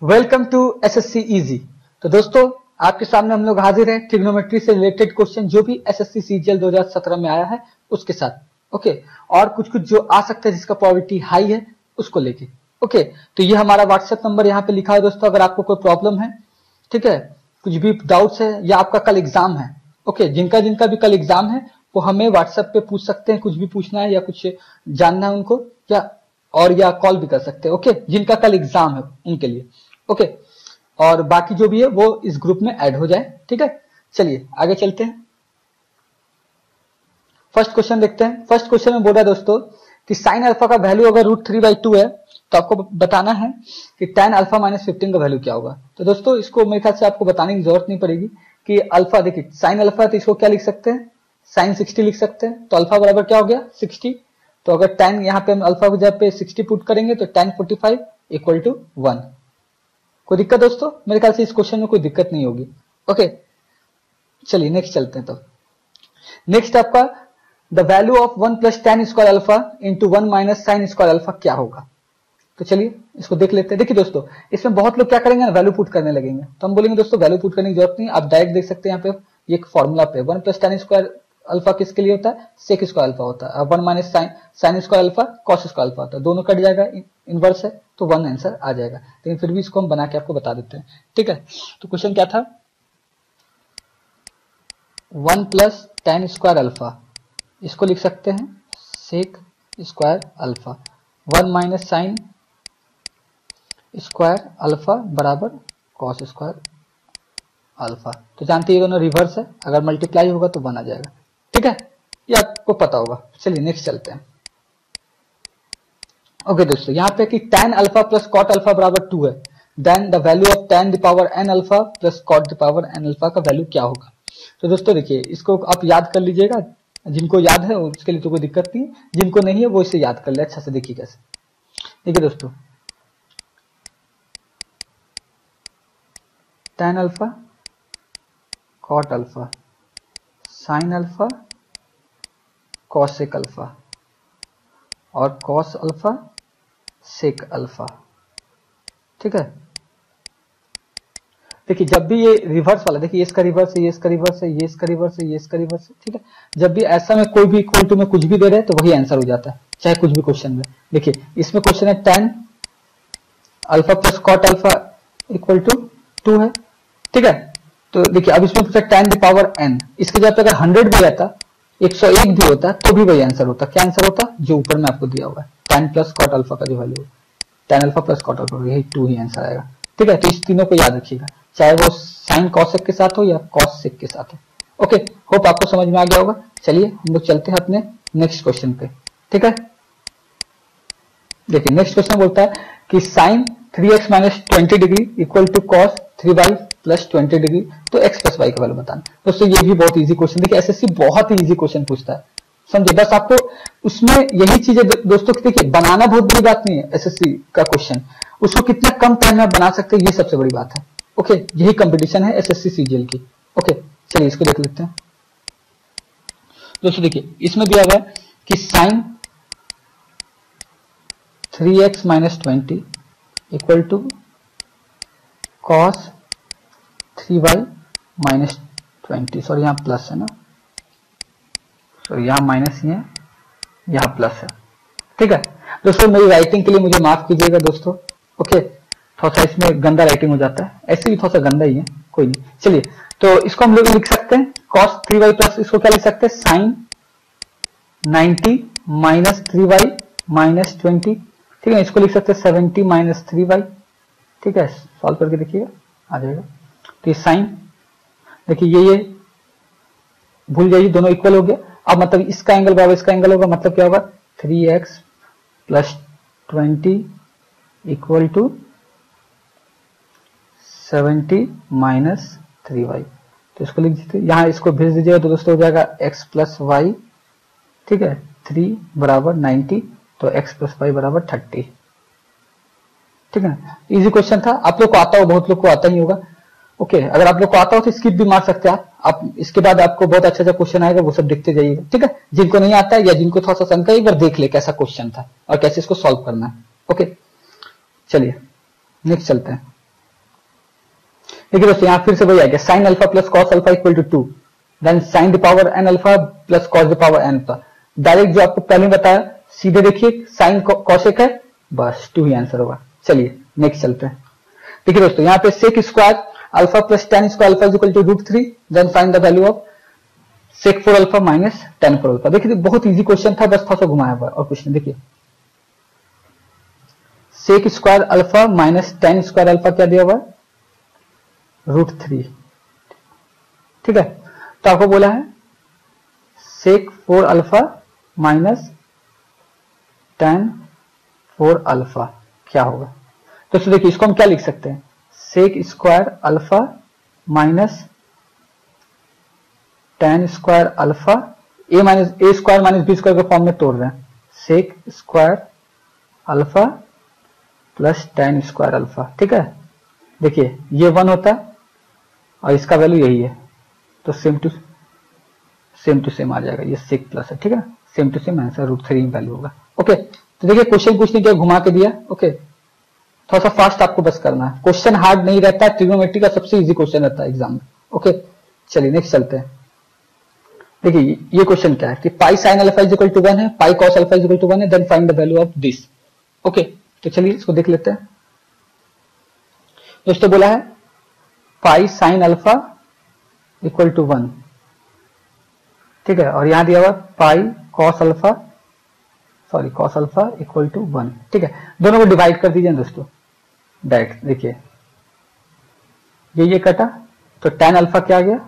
Welcome to SSC easy. तो दोस्तों आपके सामने हम लोग हाजिर हैं ट्रिग्नोमेट्री से रिलेटेड क्वेश्चन जो भी एसएससी सीजीएल 2017 में आया है उसके साथ। ओके, और कुछ कुछ जो आ सकता है जिसका प्रोबेबिलिटी हाई है उसको लेके। ओके, तो ये हमारा व्हाट्सएप नंबर यहाँ पे लिखा है दोस्तों। अगर आपको कोई प्रॉब्लम है, ठीक है, कुछ भी डाउट्स है या आपका कल एग्जाम है, ओके, जिनका जिनका भी कल एग्जाम है वो हमें व्हाट्सएप पे पूछ सकते हैं। कुछ भी पूछना है या कुछ जानना है उनको या कॉल भी कर सकते हैं। ओके, जिनका कल एग्जाम है उनके लिए। ओके, और बाकी जो भी है वो इस ग्रुप में ऐड हो जाए। ठीक है, चलिए आगे चलते हैं। फर्स्ट क्वेश्चन देखते हैं। फर्स्ट क्वेश्चन में बोल रहा है दोस्तों कि साइन अल्फा का वैल्यू अगर √3/2 है तो आपको बताना है कि tan अल्फा -15 का वैल्यू क्या होगा। तो दोस्तों इसको मेरे ख्याल से आपको बताने की जरूरत नहीं पड़ेगी कि अल्फा, देखिए साइन अल्फा है तो इसको क्या लिख सकते हैं, साइन 60 लिख सकते हैं। तो अल्फा बराबर क्या हो गया 60। तो अगर tan यहाँ पे हम अल्फा की जगह पे 60 पुट करेंगे तो tan 45 = 1। कोई दिक्कत दोस्तों? मेरे ख्याल से इस क्वेश्चन में कोई दिक्कत नहीं होगी। ओके, चलिए नेक्स्ट चलते हैं। तो नेक्स्ट आपका the value of 1 + tan square alpha into 1 - sin square alpha क्या होगा। तो चलिए इसको देख लेते हैं। देखिए दोस्तों इसमें बहुत लोग क्या करेंगे ना, वैल्यू पुट करने लगेंगे। तो हम बोलेंगे दोस्तों वैल्यू पुट करने की जरूरत नहीं, आप डायरेक्ट देख सकते हैं यहाँ पे ये एक फॉर्मूला पे 1 + tan स्क्वायर अल्फा किसके लिए होता है, सेक स्क्वायर अल्फा होता है। 1 - sin square alpha cos square alpha होता है। दोनों कट जाएगा, इनवर्स है तो 1 आंसर आ जाएगा। लेकिन फिर भी इसको हम बना के आपको बता देते हैं। ठीक है, तो क्वेश्चन क्या था, 1 + tan स्क्वायर अल्फा, इसको लिख सकते हैं sec square alpha. 1 - sin square alpha बराबर कॉस स्क्वायर अल्फा। तो जानते हैं ये दोनों रिवर्स है, अगर मल्टीप्लाई होगा तो 1 आ जाएगा। ठीक है, ये आपको पता होगा। चलिए नेक्स्ट चलते हैं। ओके दोस्तों यहाँ पे कि tan अल्फा + cot अल्फा बराबर 2 है, then the value of tan n alpha + cot n alpha का वैल्यू क्या होगा। तो दोस्तों देखिए इसको आप याद कर लीजिएगा, जिनको याद है उसके लिए तो कोई दिक्कत नहीं, जिनको नहीं है वो इसे याद कर ले अच्छा से। देखिए कैसे, देखिए दोस्तों tan alpha cot alpha sin alpha cosec alpha और cos अल्फा sec अल्फा। ठीक है, देखिए जब भी ये रिवर्स वाला, देखिए ये इसका रिवर्स है, ये इसका रिवर्स है, ये इसका रिवर्स है, ये इसका रिवर्स है। ठीक है, जब भी ऐसा में कोई भी इक्वल टू में कुछ भी दे रहे हैं तो वही आंसर हो जाता है, चाहे कुछ भी क्वेश्चन में। देखिए इसमें क्वेश्चन है tan अल्फा + cot अल्फा = 2 है। ठीक है, तो देखिए अब इसमें पूछा tan n, इसके जगह पे अगर 100 भी आता, 101 भी होता तो भी वही आंसर होता। क्या आंसर होता, जो ऊपर में आपको दिया हुआ है tan + cot अल्फा का जो वैल्यू है, tan अल्फा + cot अल्फा, यही 2 ही आंसर आएगा। ठीक है, तो इस तीनों को याद रखिएगा, चाहे वो sin cosec के साथ हो या cos sec के साथ हो। ओके, होप आपको समझ में आ गया होगा। चलिए हम लोग चलते हैं अपने नेक्स्ट क्वेश्चन पे। ठीक है, देखिए नेक्स्ट क्वेश्चन बोलता है कि sin 3x - 20 degree = cos 3y + 20 degree, तो x + y का वैल्यू बताना। दोस्तों ये भी बहुत इजी क्वेश्चन, देखिए एसएससी बहुत ही इजी क्वेश्चन पूछता है, समझे। बस आपको उसमें यही चीजें दोस्तों, देखिए बनाना बहुत बड़ी बात नहीं है एसएससी का क्वेश्चन, उसको कितना कम टाइम में बना सकते हैं ये सबसे बड़ी बात है। ओके, यही कंपटीशन है एसएससी सीजीएल की। ओके, चलिए इसको देख लेते हैं। दोस्तों देखिए इसमें दिया हुआ है कि sin 3x - 20 = cos 3y - 20, sorry यहाँ प्लस है ना, सॉरी यहाँ माइनस ही है, यहाँ प्लस है। ठीक है दोस्तों, मेरी राइटिंग के लिए मुझे माफ कीजिएगा दोस्तों। ओके, थोड़ा सा इसमें गंदा राइटिंग हो जाता है, ऐसे भी थोड़ा सा गंदा ही है, कोई नहीं। चलिए तो इसको हम लोग लिख सकते हैं cos 3y प्लस, इसको क्या लिख सकते हैं, sin 90 - 3y - 20। ठीक है, इसको लिख सकते हैं 70 - 3y। ठीक है, सॉल्व करके देखिएगा आ जाएगा। तो ये साइन, देखिए ये भूल जाइए, दोनों इक्वल हो गया। अब मतलब इसका एंगल बराबर इसका एंगल होगा, मतलब क्या होगा 3x + 20 = 70 - 3y। तो इसको लिख दीजिए, यहाँ इसको भेज दीजिएगा तो दोस्तों हो जाएगा x + y। ठीक है, 3 = 90, तो x + y = 30। ठीक है ना, इजी क्वेश्चन था, आप लोग को आता हो, बहुत लोग को आता ही होगा। ओके, अगर आप लोग को आता हो तो स्किप भी मार सकते हैं आप इसके बाद आपको बहुत अच्छा अच्छा क्वेश्चन आएगा, वो सब देखते जाइएगा। ठीक है, जिनको नहीं आता है या जिनको थोड़ा सा शंका है, एक बार देख ले कैसा क्वेश्चन था और कैसे इसको सॉल्व करना है। ओके, चलिए नेक्स्ट चलते हैं। देखिए दोस्तों यहाँ फिर से वही आ गया, sine alpha plus cos alpha equal to 2, then sine the power n alpha plus cos the power n alpha. Direct जो आपको पहले बताया, सीधे देखिए साइन कॉसेक है, बस 2 ही आंसर होगा। चलिए नेक्स्ट चलते हैं। देखिए दोस्तों यहाँ पे sec square alpha plus tan square alpha equal to √3, then find the value of sec 4 alpha minus tan 4 alpha. देखिए बहुत इजी क्वेश्चन था, बस थोड़ा सा घुमाया हुआ और कुछ नहीं। देखिए sec square alpha minus tan square alpha क्या दिया हुआ है, √3, ठीक है। तो आपको बोला है सेक 4 अल्फा माइनस टेन 4 अल्फा क्या होगा। तो देखिए इसको हम क्या लिख सकते हैं, sec square alpha minus tan square alpha, A square minus B square के फॉर्म में तोड़ रहे हैं, sec square alpha plus tan square alpha, ठीक है। देखिए ये 1 होता है और इसका वैल्यू यही है, तो सेम टू सेम आ जाएगा, ये सेक प्लस है, ठीक है। Same to same answer √3 value होगा। ओके, तो देखिए क्वेश्चन कुछ नहीं किया, घुमा के दिया। ओके, थोड़ा सा फास्ट आपको बस करना है, क्वेश्चन हार्ड नहीं रहता है, ट्रिग्नोमेट्री का सबसे इजी क्वेश्चन रहता है एग्जाम में। ओके चलिए नेक्स्ट चलते हैं। देखिए ये क्वेश्चन क्या है कि pi sine alpha is equal to 1 है, pi cos alpha is equal to 1 है, then find the value of this. Okay तो चलिए इसको देख लेते हैं। दोस्तों बोला है pi sine alpha equal to 1, ठीक है, और यहां दिया हुआ pi cos alpha equal to 1, ठीक है। दोनों को डिवाइड कर दीजिए दोस्तों डायरेक्ट। देखिए ये कटा तो tan अल्फा क्या आ गया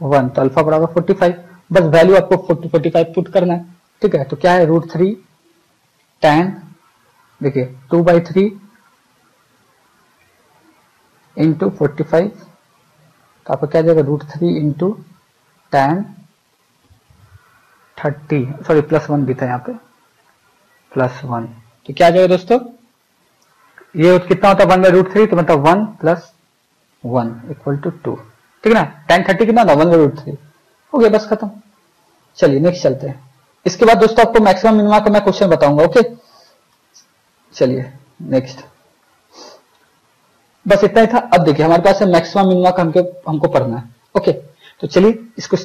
1, तो अल्फा बराबर 45, बस वैल्यू आपको 45 पुट करना है, ठीक है। तो क्या है √3 tan, देखिए 2/3 इंटू 45, तो आपको क्या जाएगा √3 इंटू tan 30, सॉरी +1 भी था यहाँ पे, +1, तो क्या आ जाएगा दोस्तों, ये कितना होता है 1/√3, तो मतलब 1 + 1 इक्वल टू 2, ठीक है ना। tan 30 कितना था 1/√3, हो गया, बस खत्म। चलिए नेक्स्ट चलते हैं। इसके बाद दोस्तों आपको मैक्सिमम मिनिमम का मैं क्वेश्चन बताऊंगा। ओके चलिए नेक्स्ट, बस इतना ही था। अब देखिए हमारे पास है मैक्सिमम मिनिमम का हमको पढ़ना है। ओके तो चलिए इसको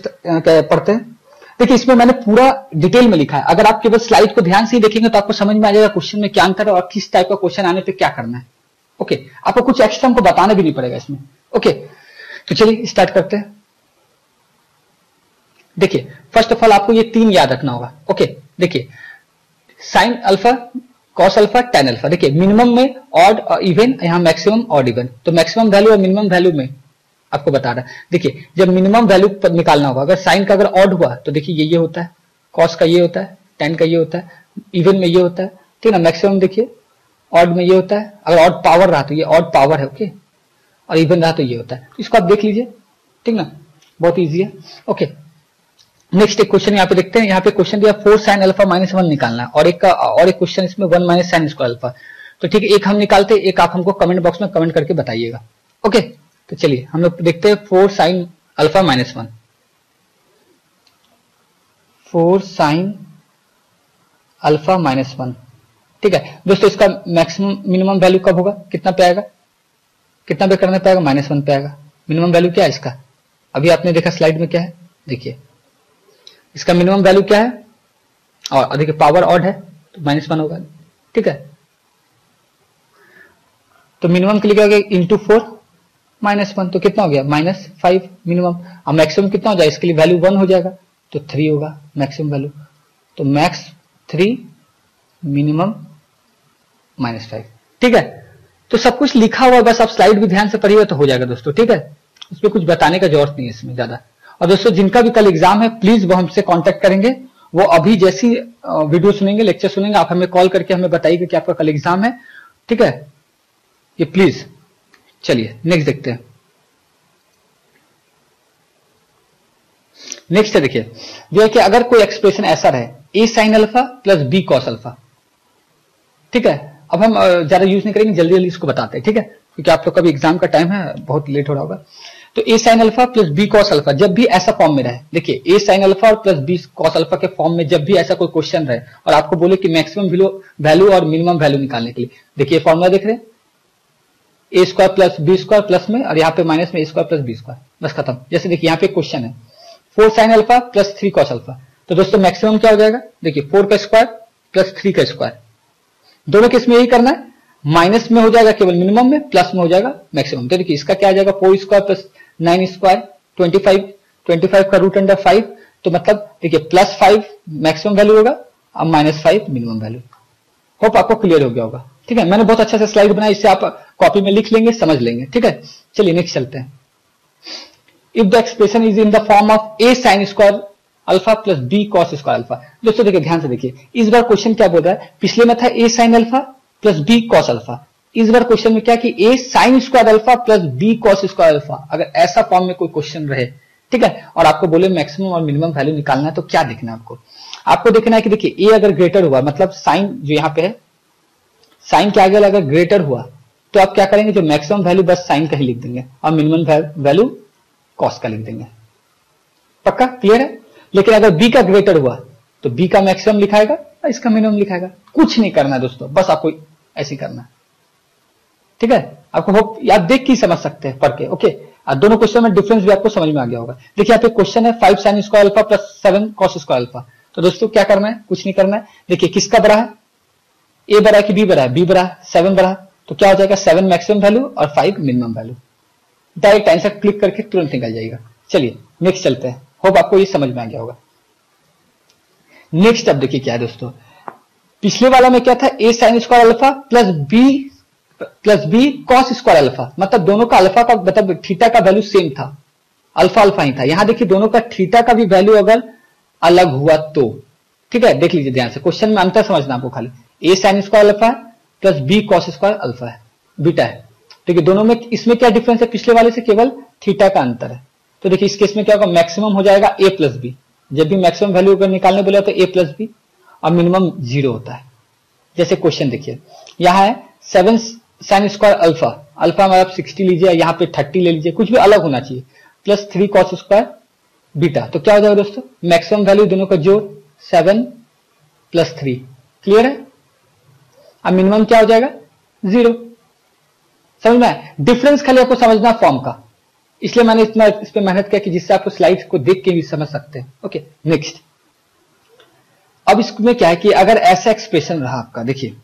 पढ़ते हैं। देखिए इसमें मैंने पूरा डिटेल में लिखा है, अगर आप केवल स्लाइड को ध्यान से ही देखेंगे तो आपको समझ में आ जाएगा क्वेश्चन में क्या अंतर है और किस टाइप का क्वेश्चन आने पे क्या करना है। ओके आपको कुछ एक्स्ट्रा हमको बताना भी नहीं पड़ेगा इसमें। ओके तो चलिए स्टार्ट करते हैं। देखिए फर्स्ट ऑफ ऑल आपको ये 3 याद रखना होगा। ओके देखिए sine alpha, cos alpha, tan alpha. देखिए मिनिमम में ऑड और इवन, यहां मैक्सिमम ऑड इवन, तो मैक्सिमम वैल्यू और मिनिमम वैल्यू में आपको बता रहा है। देखिए जब मिनिमम वैल्यू निकालना होगा, अगर साइन का अगर ऑड हुआ तो देखिए ये होता है, कॉस का ये होता है, tan का ये होता है, इवन में ये होता है, ठीक है ना। मैक्सिमम देखिए ऑड में ये होता है, अगर ऑड पावर रहा तो ये ऑड पावर है, ओके, और इवन रहा तो ये होता है। इसको आप देख लीजिए, ठीक ना, बहुत ईजी है। ओके नेक्स्ट एक क्वेश्चन यहाँ पे देखते हैं। यहाँ पे क्वेश्चन दिया 4 sin अल्फा -1 निकालना है, और एक क्वेश्चन इसमें 1 - sin स्क्वायर अल्फा। तो ठीक है, एक हम निकालते हैं, एक आप हमको कमेंट बॉक्स में कमेंट करके बताइएगा। ओके तो चलिए हम लोग देखते हैं 4 sin अल्फा -1, 4 sin अल्फा -1, ठीक है दोस्तों। इसका मैक्सिमम मिनिमम वैल्यू कब होगा, कितना पे आएगा, कितना पे करने पे आएगा, -1 पे आएगा। मिनिमम वैल्यू क्या है इसका, अभी आपने देखा स्लाइड में क्या है, देखिए इसका मिनिमम वैल्यू क्या है, और देखिए पावर ऑड है तो -1 होगा, ठीक है। तो मिनिमम के लिए क्या हो गया इंटू 4 -1, तो कितना हो गया -5 मिनिमम। और मैक्सिमम कितना हो जाएगा, इसके लिए वैल्यू 1 हो जाएगा तो 3 होगा मैक्सिमम वैल्यू, तो मैक्स 3 मिनिमम -5, ठीक है। तो सब कुछ लिखा हुआ है, बस आप स्लाइड भी ध्यान से पढ़िएगा तो हो जाएगा दोस्तों, ठीक है। उसमें कुछ बताने का जरूरत नहीं है इसमें ज्यादा। और दोस्तों जिनका भी कल एग्जाम है प्लीज वो हमसे कांटेक्ट करेंगे, वो अभी जैसी वीडियो सुनेंगे, लेक्चर सुनेंगे, आप हमें कॉल करके हमें बताइएगा कि आपका कल एग्जाम है, ठीक है, ये प्लीज। चलिए नेक्स्ट देखते हैं। नेक्स्ट है देखिए जो है कि अगर कोई एक्सप्रेशन ऐसा रहे a sin alpha plus b cos alpha, ठीक है। अब हम ज्यादा यूज नहीं करेंगे, जल्दी जल्दी इसको बताते हैं, ठीक है, क्योंकि आप लोग का भी एग्जाम का टाइम है, बहुत लेट हो रहा होगा। तो a sin alpha plus b cos alpha जब भी ऐसा फॉर्म में रहे, देखिए a sin अल्फा और प्लस b cos अल्फा के फॉर्म में जब भी ऐसा कोई क्वेश्चन रहे और आपको बोले कि मैक्सिमम वैल्यू और मिनिमम वैल्यू निकालने के लिए, देखिए फॉर्मूला देख रहे हैं, A square plus B square plus में और यहाँ पे माइनस में A square plus B square, बस खत्म। जैसे देखिए यहाँ पे क्वेश्चन है 4 sine alpha plus 3 cos alpha, तो दोस्तों मैक्सिमम क्या हो जाएगा, देखिए 4 का स्क्वायर प्लस 3 का स्क्वायर, दोनों केस में यही करना है, माइनस में हो जाएगा केवल मिनिमम में, प्लस में हो जाएगा मैक्सिमम। तो देखिए इसका क्या आ जाएगा 4 स्क्वायर प्लस 9 स्क्वायर 25 का रूट अंडर 5, तो मतलब देखिए प्लस 5 मैक्सिमम वैल्यू होगा और माइनस 5 मिनिमम वैल्यू। होप आपको क्लियर हो गया होगा। ठीक है, मैंने बहुत अच्छा से स्लाइड बनाया, इससे आप कॉपी में लिख लेंगे, समझ लेंगे। ठीक है, चलिए नेक्स्ट चलते हैं। If the expression is in the form of a sine square alpha plus B cos square alpha. दोस्तों देखिए ध्यान से देखिए, इस बार क्वेश्चन क्या बोल रहा है, पिछले में था A sine alpha plus B cos alpha, इस बार क्वेश्चन में क्या कि A sine square alpha plus B cos square alpha. अगर ऐसा फॉर्म में कोई क्वेश्चन रहे, ठीक है, और आपको बोले मैक्सिमम और मिनिमम वैल्यू निकालना है, तो क्या देखना है आपको देखना है कि देखिए ए अगर ग्रेटर हुआ, मतलब साइन जो यहाँ पे है, साइन के आगे अगर ग्रेटर हुआ तो आप क्या करेंगे, जो मैक्सिमम वैल्यू बस साइन का ही लिख देंगे और मिनिमम वैल्यू कॉस का लिख देंगे। पक्का क्लियर है। लेकिन अगर बी का ग्रेटर हुआ तो बी का मैक्सिमम लिखाएगा और इसका मिनिमम लिखाएगा। कुछ नहीं करना है दोस्तों, बस आपको ऐसे ही करना है। ठीक है, आपको होप आप देख के समझ सकते हैं पढ़ के। ओके, दोनों क्वेश्चन में डिफरेंस भी आपको समझ में आ गया होगा। देखिए यहाँ पे क्वेश्चन है 5 sign square alpha plus 7 cos square alpha. तो दोस्तों क्या करना है, कुछ नहीं करना है। देखिए किसका बड़ा है, ए बड़ा है कि बी बड़ा है, बी बड़ा है, 7 बड़ा है, तो क्या हो जाएगा 7 मैक्सिमम वैल्यू और 5 minimum value. Direct answer click करके तुरंत निकल जाएगा। चलिए नेक्स्ट चलते हैं, होप आपको ये समझ में आ गया होगा। नेक्स्ट अब देखिए क्या है दोस्तों, पिछले वाला में क्या था, A sine square alpha plus B cos square alpha, मतलब दोनों का अल्फा का मतलब थीटा का वैल्यू सेम था, अल्फा अल्फा ही था। यहां देखिए दोनों का थीटा का भी वैल्यू अगर अलग हुआ तो, ठीक है, देख लीजिए ध्यान से, क्वेश्चन में अंतर समझना आपको खाली। A sine square alpha plus B cos square alpha है, बीटा है। देखिए दोनों में इसमें क्या डिफरेंस है, पिछले वाले से केवल थीटा का अंतर है। तो देखिए इस केस में क्या होगा, मैक्सिमम हो जाएगा ए प्लस बी। जब भी मैक्सिमम वैल्यू अगर निकालने बोला तो ए प्लस बी और मिनिमम 0 होता है। जैसे क्वेश्चन देखिए यहां है 7 साइन स्क्वायर अल्फा, अल्फा में आप 60 लीजिए, यहाँ पे 30 ले लीजिए, कुछ भी अलग होना चाहिए, प्लस 3 कॉस स्क्वायर बीटा। तो क्या हो जाएगा दोस्तों, मैक्सिमम वैल्यू दोनों का जोड़ 7 प्लस 3। क्लियर है। अब मिनिमम क्या हो जाएगा 0। समझ में आया, डिफरेंस खाली आपको समझना फॉर्म का, इसलिए मैंने इतना इस पे मेहनत किया कि जिससे आपको स्लाइड्स को देख के भी समझ सकते हैं। ओके नेक्स्ट, अब इसमें क्या है कि अगर ऐसा एक्सप्रेशन रहा आपका, देखिए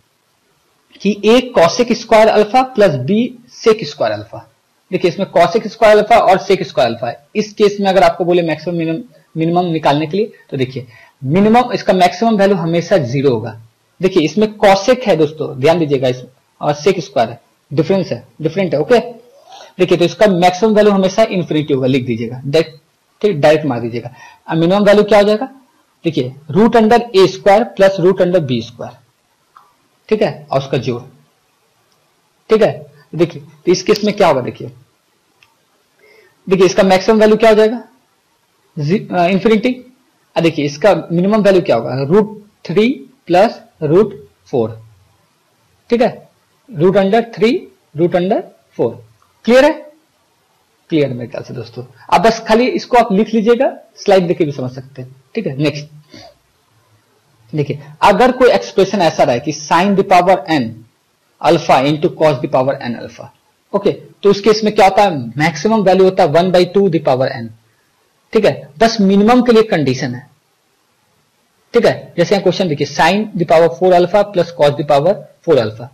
कि A cosec square alpha plus B sec square alpha. देखिए इसमें कॉसेक स्क्वायर अल्फा और सेक स्क्वायर अल्फा है। इस केस में अगर आपको बोले मैक्सिमम मिनिमम निकालने के लिए, तो देखिए मिनिमम इसका मैक्सिमम वैल्यू हमेशा 0 होगा। देखिए इसमें कॉसेक है दोस्तों, ध्यान दीजिएगा, इसमें और सेक स्क्वायर है, डिफरेंट है। ओके देखिए तो इसका मैक्सिमम वैल्यू हमेशा इन्फिनिटी होगा, लिख दीजिएगा डायरेक्ट मार दीजिएगा। अब मिनिमम वैल्यू क्या हो जाएगा, देखिए root under A square plus root under B square, ठीक है, और उसका जोड़। ठीक है, देखिए तो इस केस में क्या होगा, देखिए इसका मैक्सिमम वैल्यू क्या हो जाएगा इन्फिनिटी। देखिए इसका मिनिमम वैल्यू क्या होगा, √3 प्लस √4। ठीक है, √3 √4। क्लियर है, क्लियर मेरे ख्याल से दोस्तों। अब बस खाली इसको आप लिख लीजिएगा, स्लाइड देख के भी समझ सकते हैं। ठीक है, नेक्स्ट देखिए अगर कोई एक्सप्रेशन ऐसा रहा है कि sine the power n alpha into cos the power n alpha, okay, तो उस केस में क्या होता है, मैक्सिमम वैल्यू होता है 1/2 द पावर n। ठीक है, बस मिनिमम के लिए कंडीशन है। ठीक है, जैसे यहाँ क्वेश्चन देखिए sine the power 4 alpha plus cos the power 4 alpha,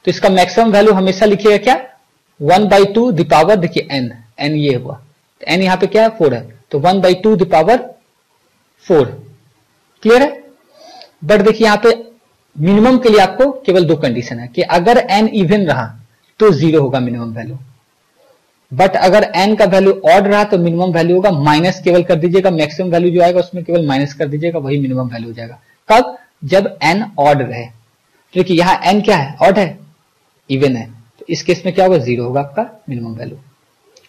तो इसका मैक्सिमम वैल्यू हमेशा लिखिएगा क्या, 1/2 द पावर, देखिए n ये हुआ, n यहाँ पे क्या है 4 है, तो 1/2 द पावर 4। क्लियर है। बट देखिए यहाँ पे मिनिमम के लिए आपको केवल 2 कंडीशन है कि अगर n इवन रहा तो 0 होगा मिनिमम वैल्यू, बट अगर n का वैल्यू ऑड रहा तो मिनिमम वैल्यू होगा माइनस, केवल कर दीजिएगा, मैक्सिमम वैल्यू जो आएगा उसमें केवल माइनस कर दीजिएगा, वही मिनिमम वैल्यू हो जाएगा। कब, जब n ऑड रहे। देखिए यहाँ n क्या है, ऑड है, इवन है, तो इस केस में क्या होगा, 0 होगा आपका मिनिमम वैल्यू।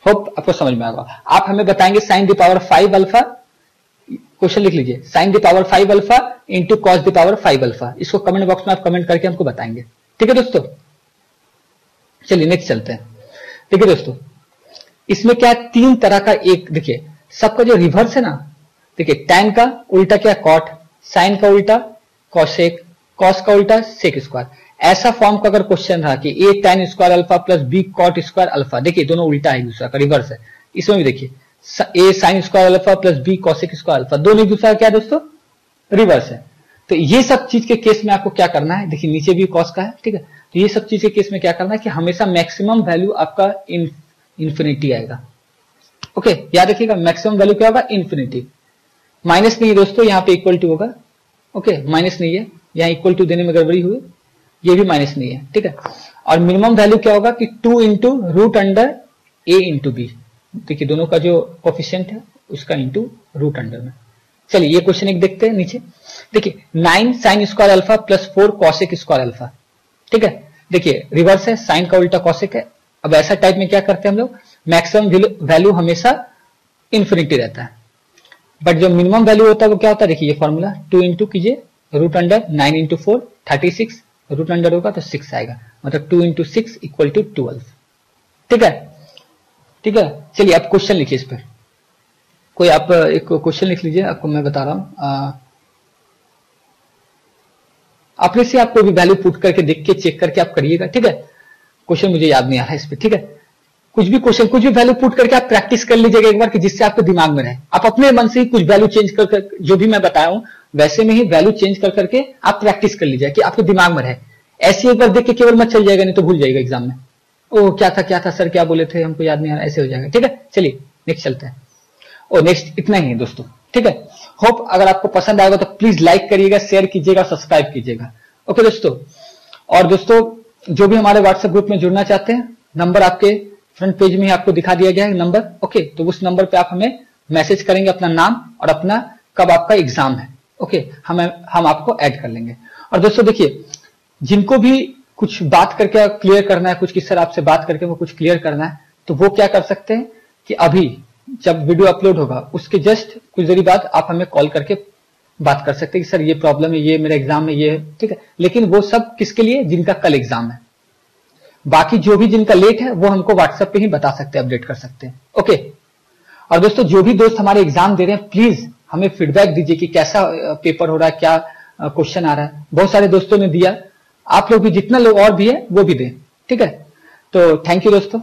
होप आपको समझ में आएगा। आप हमें बताएंगे sine the power 5 alpha, question लिख लीजिए, sine the power 5 alpha into cos the power 5 alpha. इसको कमेंट बॉक्स में आप कमेंट करके हमको बताएंगे। ठीक है दोस्तों, चलिए नेक्स्ट चलते हैं। देखिए दोस्तों इसमें क्या है, 3 तरह का, एक देखिए सबका जो रिवर्स है ना, देखिए टैन का उल्टा क्या, कॉट, साइन का उल्टा कॉसेक, कॉस का उल्टा सेक स्क्वायर, ऐसा फॉर्म का अगर क्वेश्चन रहा कि a tan square alpha plus b cot square alpha, देखिए दोनों उल्टा है, दूसरा का रिवर्स है, इसमें भी देखिए a sign square alpha plus b cosec square alpha, दोनों दूसरा क्या है दोस्तों, रिवर्स है। तो ये सब चीज के केस में आपको क्या करना है, देखिए नीचे भी कॉस का है, ठीक है, तो ये सब चीज के केस में क्या करना है कि हमेशा मैक्सिमम वैल्यू आपका इन्फिनिटी आएगा। ओके, याद रखिएगा मैक्सिमम वैल्यू क्या होगा, इन्फिनिटी। माइनस नहीं है दोस्तों, यहाँ पे इक्वल टू होगा। ओके, माइनस नहीं है, यहाँ इक्वल टू देने में गड़बड़ी हुई, ये भी माइनस नहीं है, ठीक है। और मिनिमम वैल्यू क्या होगा कि 2 इंटू रूट अंडर ए इंटू बी, देखिए दोनों का जो कोफिशिएंट है उसका इंटू रूट अंडर में। चलिए ये क्वेश्चन एक देखते हैं नीचे, देखिए 9 sign square alpha plus 4 cosec square alpha, ठीक है, देखिए रिवर्स है, साइन का उल्टा कॉसेक है। अब ऐसा टाइप में क्या करते हैं हम लोग, मैक्सिमम वैल्यू हमेशा इन्फिनिटी रहता है, बट जो मिनिमम वैल्यू होता है वो क्या होता है, देखिए ये फॉर्मूला 2 इंटू कीजिए root under 9 into 4 36, root under होगा तो 6 आएगा, मतलब 2 इंटू 6 इक्वल टू 12, ठीक है, ठीक है। चलिए आप क्वेश्चन लिखिए इस पर, कोई आप एक क्वेश्चन लिख लीजिए, आपको मैं बता रहा हूं, अपने से आप कोई भी वैल्यू पुट करके देख के चेक करके आप करिएगा, ठीक है। क्वेश्चन मुझे याद नहीं आ रहा है इस पर, ठीक है, कुछ भी क्वेश्चन कुछ भी वैल्यू पुट करके आप प्रैक्टिस कर लीजिएगा एक बार, कि जिससे आपके दिमाग में रहे। आप अपने मन से ही कुछ वैल्यू चेंज कर जो भी मैं बताया हूं वैसे में ही वैल्यू चेंज कर करके आप प्रैक्टिस कर लीजिए कि आपके दिमाग में रहे। ऐसे एक बार देख के केवल मत चल जाएगा, नहीं तो भूल जाएगा एग्जाम में, ओ क्या था सर क्या बोले थे हमको याद नहीं आ रहा, ऐसे हो जाएगा, ठीक है। चलिए नेक्स्ट चलते हैं, और नेक्स्ट इतना ही है दोस्तों, ठीक है। होप अगर आपको पसंद आएगा तो प्लीज लाइक करिएगा, शेयर कीजिएगा, सब्सक्राइब कीजिएगा। ओके दोस्तों, और दोस्तों जो भी हमारे व्हाट्सएप ग्रुप में जुड़ना चाहते हैं, नंबर आपके फ्रंट पेज में ही आपको दिखा दिया गया है नंबर, ओके, तो उस नंबर पे आप हमें मैसेज करेंगे अपना नाम और अपना कब आपका एग्जाम है, ओके, हम आपको ऐड कर लेंगे। और दोस्तों देखिए, जिनको भी कुछ बात करके क्लियर करना है, कुछ किस सर आपसे बात करके वो कुछ क्लियर करना है, तो वो क्या कर सकते हैं कि अभी जब वीडियो अपलोड होगा उसके जस्ट कुछ देर बाद आप हमें कॉल करके बात कर सकते हैं कि सर ये प्रॉब्लम है, ये मेरा एग्जाम है, ये है, ठीक है। लेकिन वो सब किसके लिए, जिनका कल एग्जाम है। बाकी जो भी जिनका लेट है वो हमको व्हाट्सएप पे ही बता सकते हैं, अपडेट कर सकते हैं, ओके। और दोस्तों जो भी दोस्त हमारे एग्जाम दे रहे हैं प्लीज हमें फीडबैक दीजिए कि कैसा पेपर हो रहा है, क्या क्वेश्चन आ रहा है। बहुत सारे दोस्तों ने दिया, आप लोग भी जितना लोग और भी है वो भी दें, ठीक है। तो थैंक यू दोस्तों।